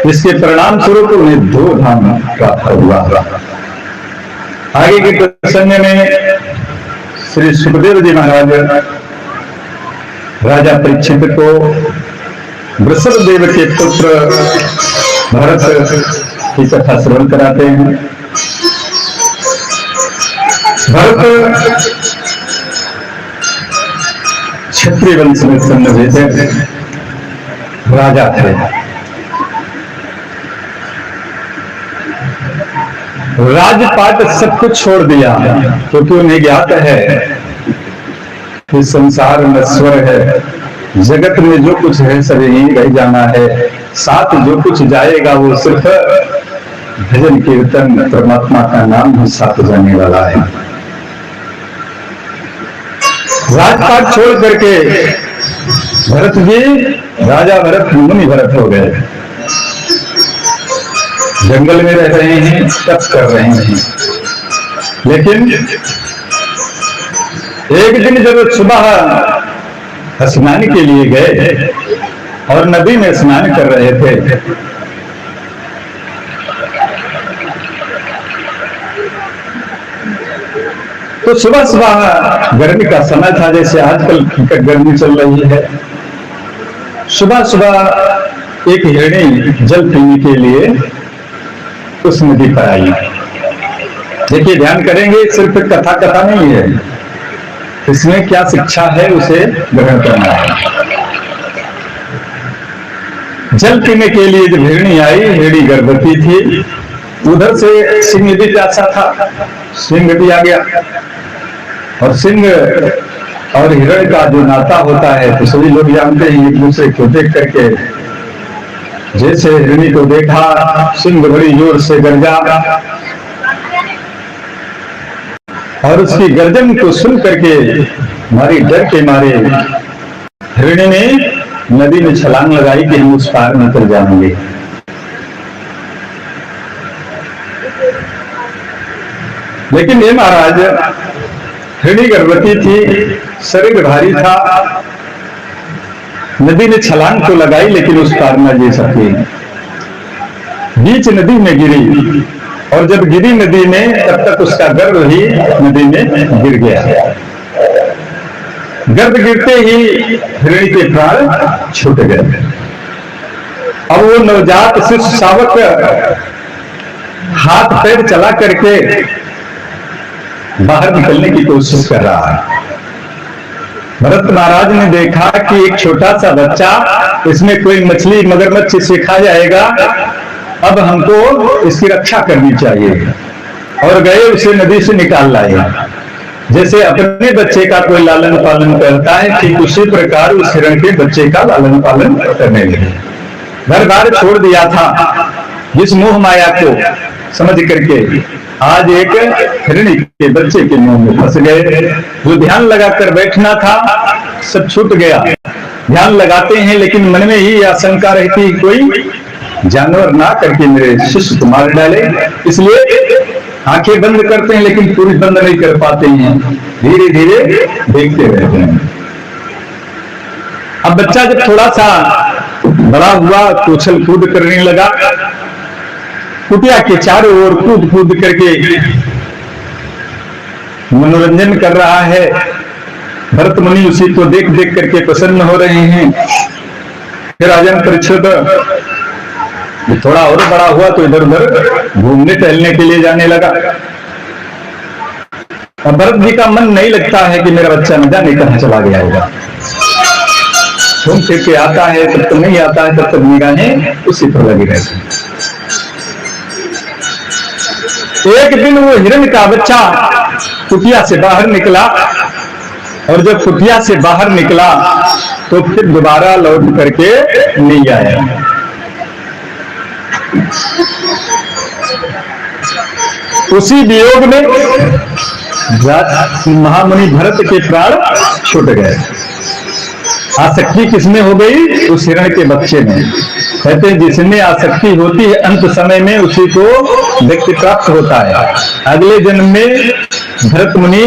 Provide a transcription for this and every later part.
जिसके परिणाम स्वरूप उन्हें 2 धाम प्राप्त हुआ। आगे के प्रसंग में श्री सुखदेव जी महाराज राजा परीक्षित को वृषभदेव के पुत्र भरत की कथा श्रवण कराते हैं। भरत क्षत्रिय वंश में जन्मे राजा थे। राजपाट सब कुछ छोड़ दिया, क्योंकि उन्हें ज्ञात है कि संसार नश्वर है, जगत में जो कुछ है सब यहीं रह जाना है, साथ जो कुछ जाएगा वो सिर्फ भजन कीर्तन परमात्मा का नाम ही साथ जाने वाला है। राजपाट छोड़ करके भरत जी राजा भरत मुनि भरत हो गए। जंगल में रह रहे हैं, तप कर रहे हैं। लेकिन एक दिन जब सुबह स्नान के लिए गए और नदी में स्नान कर रहे थे, तो सुबह सुबह गर्मी का समय था, जैसे आजकल गर्मी चल रही है। सुबह सुबह एक हिरणी जल पीने के लिए उस नदी पर आई। देखिए, ध्यान करेंगे, सिर्फ कथा कथा नहीं है, इसमें क्या शिक्षा है उसे ग्रहण करना है। जल पीने के लिए जब हिरणी आई, हिरणी गर्भवती थी, उधर से सिंह भी प्यासा था, सिंह भी आ गया। और सिंह और हिरण का जो नाता होता है तो सभी लोग जानते हैं, एक दूसरे को देख करके जैसे हिरणी को देखा, सिंह बड़ी जोर से गरजा और उसकी गर्जन को सुन करके मारी डर के मारे हिरणी ने नदी में छलांग लगाई कि हम उस पार निकल जाएंगे। लेकिन ये महाराज, हिरणी गर्भवती थी, शरीर भारी था, नदी ने छलांग तो लगाई लेकिन उस पार न जा सकी। बीच नदी में गिरी और जब गिरी नदी में, तब तक उसका गर्भ ही नदी में गिर गया। गर्भ गिरते ही हिरणी के प्राण छूट गए। अब वो नवजात शिशु शावक हाथ पैर चला करके बाहर निकलने की कोशिश कर रहा है। भरत महाराज ने देखा कि एक छोटा सा बच्चा, इसमें कोई मछली मगरमच्छ से खा जाएगा, अब हमको इसकी रक्षा करनी चाहिए। और गए उसे नदी से निकाल लाए। जैसे अपने बच्चे का कोई लालन पालन करता है, ठीक उसी प्रकार उस हिरण के बच्चे का लालन पालन करने लगे। घर बार छोड़ दिया था, जिस मोह माया को समझ करके आज एक हिरणी के बच्चे के मुंह में फंस गए। जो ध्यान लगाकर बैठना था सब छूट गया। ध्यान लगाते हैं लेकिन मन में ही आशंका रहती है कोई जानवर ना करके मेरे शिष्य को मार डाले, इसलिए आंखें बंद करते हैं लेकिन पूरी बंद नहीं कर पाते हैं, धीरे धीरे देखते रहते हैं। अब बच्चा जब थोड़ा सा बड़ा हुआ तो उछल कूद करने लगा, कुटिया के चारों ओर कूद कूद करके मनोरंजन कर रहा है। भरत मुनि उसी को देख देख करके प्रसन्न हो रहे हैं। फिर राजन परीक्षित थोड़ा और बड़ा हुआ तो इधर उधर घूमने टहलने के लिए जाने लगा। अब भरत जी का मन नहीं लगता है कि मेरा बच्चा न जाने कहां चला गया होगा। घूम फिर के आता है, तब तक नहीं आता है, तब तक निगाहें उसी पर लगी रहती हैं। एक दिन वो हिरण का बच्चा कुटिया से बाहर निकला और जब कुटिया से बाहर निकला तो फिर दोबारा लौट करके नहीं आया। उसी वियोग में महामुनि भरत के प्राण छूट गए। आसक्ति किसमें हो गई? उस हिरण के बच्चे में। कहते हैं जिसमें आसक्ति होती है अंत समय में उसी को व्यक्ति प्राप्त होता है। अगले जन्म में भरत मुनि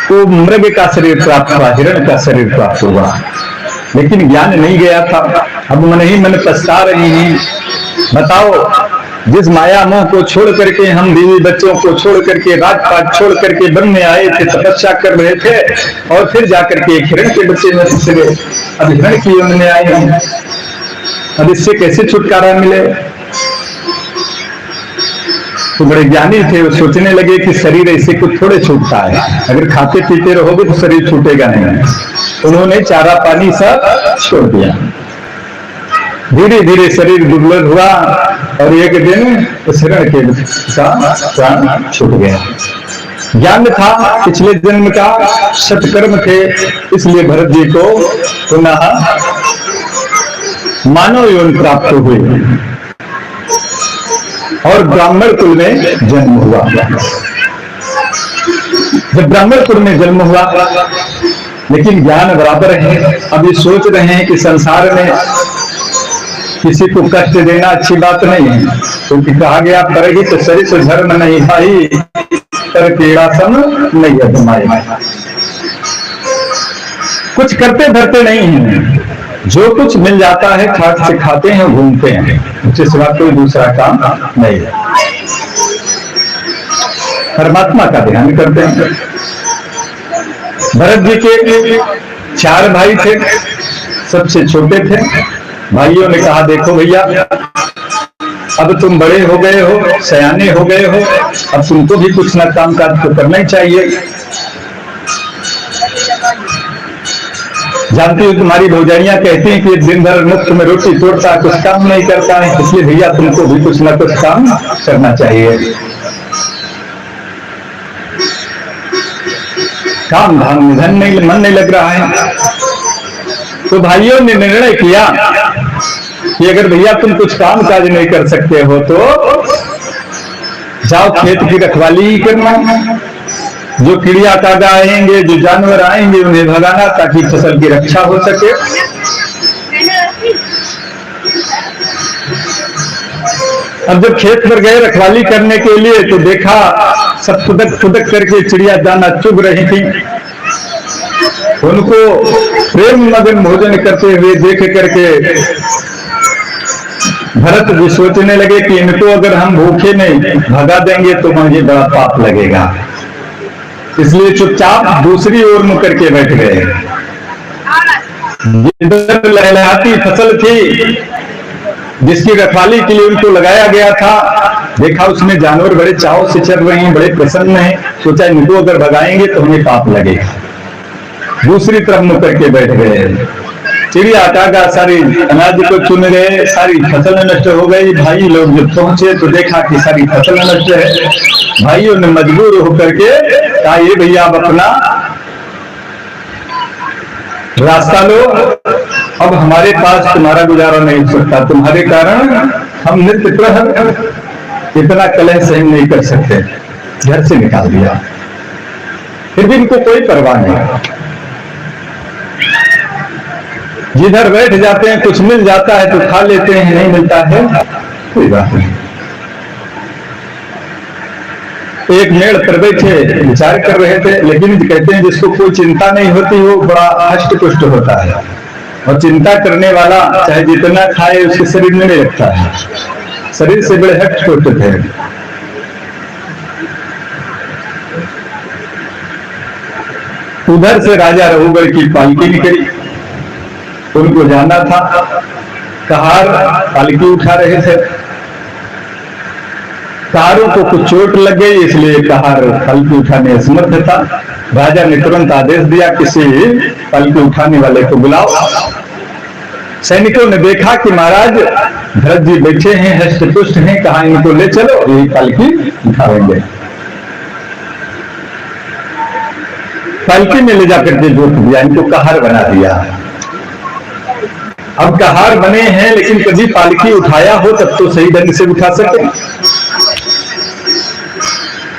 को मृग का शरीर प्राप्त हुआ, हिरण का शरीर प्राप्त हुआ, लेकिन ज्ञान नहीं गया था। अब मन ही मन पछता रहे हैं बताओ, जिस माया मोह को छोड़ करके हम बीवी बच्चों को छोड़ करके राजपाट छोड़ करके वन में आए थे, तपस्या कर रहे थे, और फिर जाकर के एक हिरण के बच्चे में फंस गए। अब हिरण की योनि में आए हम, अब इससे कैसे छुटकारा मिले? तो बड़े ज्ञानी थे, वो सोचने लगे कि शरीर ऐसे कुछ थोड़े छूटता है, अगर खाते पीते रहोगे तो शरीर छूटेगा नहीं। उन्होंने चारा पानी सब छोड़ दिया, धीरे धीरे शरीर दुर्बल हुआ, और एक दिन उस हिरण के प्राण छूट गया। ज्ञान था पिछले जन्म का, सत्कर्म थे, इसलिए भरत जी को पुनः मानव योनि प्राप्त हुई और ब्राह्मण कुल में जन्म हुआ। जब ब्राह्मण कुल में जन्म हुआ, लेकिन ज्ञान बराबर है। अब ये सोच रहे हैं कि संसार में किसी को कष्ट देना अच्छी बात नहीं है, क्योंकि कहा गया परहित तो सरिस धर्म नहीं भाई, पर पीड़ा सम नहीं अधमाई। कुछ करते धरते नहीं है, जो कुछ मिल जाता है खाट से खाते हैं, घूमते हैं, उसके सिवा कोई दूसरा काम नहीं है। परमात्मा का ध्यान करते हैं। भरत जी के 4 भाई थे, सबसे छोटे थे। भाइयों ने कहा, देखो भैया, अब तुम बड़े हो गए हो, सयाने हो गए हो, अब तुमको भी कुछ ना काम काज तो करना ही चाहिए। जानती हो, तुम्हारी भौजाइयां कहती हैं कि दिन भर मुफ्त में रोटी तोड़ता, कुछ काम नहीं करता है, इसलिए भैया तुमको भी कुछ ना कुछ काम करना चाहिए। काम धाम में मन नहीं लग रहा है, तो भाइयों ने निर्णय किया कि अगर भैया तुम कुछ काम काज नहीं कर सकते हो तो जाओ खेत की रखवाली ही करना। जो चिड़िया कागा आएंगे, जो जानवर आएंगे, उन्हें भगाना ताकि फसल की रक्षा हो सके। अब जब खेत पर गए रखवाली करने के लिए, तो देखा सब फुदक फुदक करके चिड़िया दाना चुग रही थी। उनको प्रेम मगन भोजन करते हुए देख करके भरत जी सोचने लगे कि इनको अगर हम भूखे नहीं भगा देंगे तो मुझे बड़ा पाप लगेगा, इसलिए चुपचाप दूसरी ओर मुड़ करके बैठ गए। जिधर लहलहाती फसल थी, जिसकी रखवाली के लिए उनको लगाया गया था, देखा उसमें जानवर बड़े चाव से चल रहे हैं, बड़े प्रसन्न हैं। सोचा इनको अगर भगाएंगे तो हमें पाप लगेगा, दूसरी तरफ मुड़ करके बैठ गए। चिड़िया कागा सारी अनाज को चुन गए, सारी फसल नष्ट हो गई। भाई लोग जब पहुंचे तो देखा कि सारी फसल नष्ट है। भाइयों ने मजबूर होकर के कहा, ये भैया आप अपना रास्ता लो, अब हमारे पास तुम्हारा गुजारा नहीं हो सकता, तुम्हारे कारण हम नित्य प्रहर इतना कलह सहन नहीं कर सकते। घर से निकाल दिया। फिर भी इनको कोई परवाह नहीं, जिधर बैठ जाते हैं कुछ मिल जाता है तो खा लेते हैं, नहीं मिलता है कोई बात नहीं। एक मेड़ पर बैठे विचार कर रहे थे, लेकिन कहते हैं जिसको कोई चिंता नहीं होती वो बड़ा हष्ट पुष्ट होता है, और चिंता करने वाला चाहे जितना खाए उसके शरीर में नहीं लगता है, शरीर से बड़े हष्ट पुष्ट थे। उधर से राजा रघुबर की पालकी निकली, उनको जाना था। कहार पालकी उठा रहे थे, कहारों को कुछ चोट लग गई, इसलिए कहार पालकी उठाने असमर्थ था। राजा ने तुरंत आदेश दिया, किसी पालकी उठाने वाले को बुलाओ। सैनिकों ने देखा कि महाराज भरत जी बैठे हैं, हष्ट पुष्ट हैं, कहा इनको ले चलो, यही पालकी उठाएंगे। पालकी में ले जाकर के जोत दिया, इनको कहार बना दिया। अब कहार बने हैं, लेकिन कभी पालकी उठाया हो तब तो सही ढंग से उठा सके।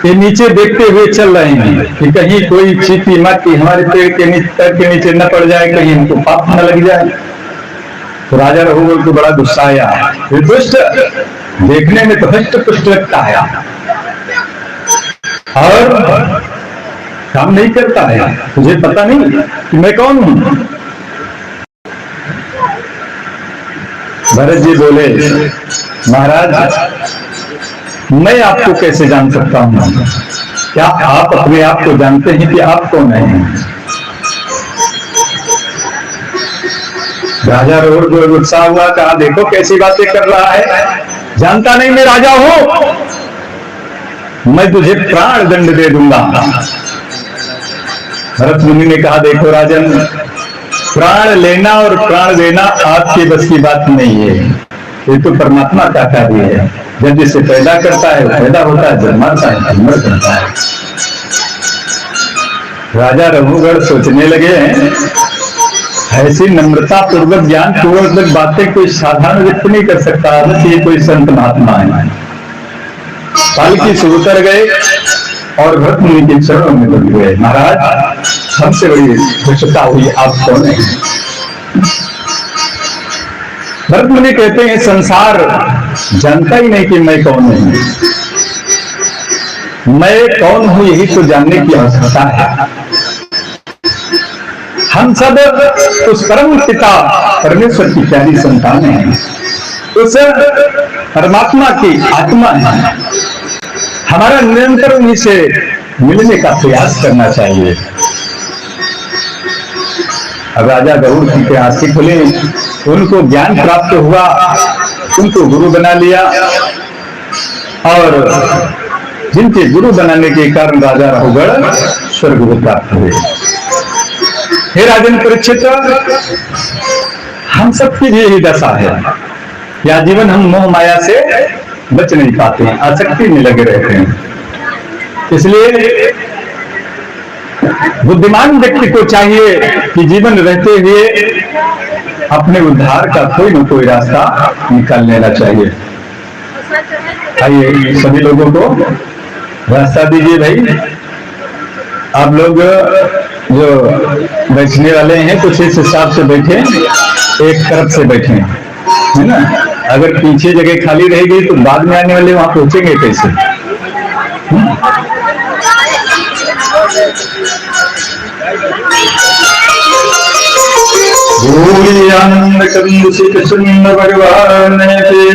ये नीचे देखते हुए चल रहे हैं कि कहीं कोई चीटी माटी हमारे पैर के नीचे न पड़ जाए, कहीं हमको पाप न लग जाए। तो राजा रघुबर को बड़ा गुस्सा आया, दुष्ट देखने में तो हष्ट पुष्ट लगता है और काम नहीं करता है, तुझे पता नहीं कि मैं कौन हूं? भरत जी बोले, महाराज मैं आपको कैसे जान सकता हूं? क्या आप अपने आप को जानते हैं कि आप कौन हैं? राजा रोड गुस्सा हुआ, कहा देखो कैसी बातें कर रहा है, जानता नहीं मैं राजा हूं, मैं तुझे प्राण दंड दे दूंगा। भरत मुनि ने कहा देखो राजन, प्राण लेना और प्राण देना आपके बस की बात नहीं है, ये तो परमात्मा का कार्य है। जब जिसे पैदा करता है पैदा होता है, जब मरता है मर जाता है। राजा रघुगढ़ सोचने लगे, ऐसी नम्रता पूर्वक ज्ञान पूर्वक बातें कोई साधारण व्यक्ति नहीं कर सकता, ये कोई संत महात्मा है। पालकी से उतर गए और भरत मुनि के चरणों में लग गए, महाराज हमसे बड़ी धृष्टता हुई, आप कौन हैं? भरत मुनि कहते हैं संसार जानता ही नहीं कि मैं कौन हूं, मैं कौन हूं यही तो जानने की आवश्यकता है। हम सब उस परम पिता परमेश्वर की प्यारी संतान हैं, उस परमात्मा की आत्मा है। हमारा निरंतर उन्हीं से मिलने का प्रयास करना चाहिए। अब राजा गरुड़ की आंखें खुली, उनको ज्ञान प्राप्त हुआ, उनको गुरु बना लिया, और जिनके गुरु बनाने के कारण राजा रघुगढ़ स्वर्ग को प्राप्त हुए। हे राजन परीक्षित, हम सबकी भी यही दशा है, या जीवन हम मोह माया से बच नहीं पाते हैं, आसक्ति में लगे रहते हैं। इसलिए बुद्धिमान व्यक्ति को चाहिए कि जीवन रहते हुए अपने उद्धार का कोई न कोई रास्ता निकाल लेना चाहिए। आइए सभी लोगों को रास्ता दीजिए भाई। आप लोग जो बैठने वाले हैं कुछ इस हिसाब से बैठे, एक तरफ से बैठे, है ना। अगर पीछे जगह खाली रहेगी तो बाद में आने वाले वहां पहुंचेंगे कैसे? भगवान के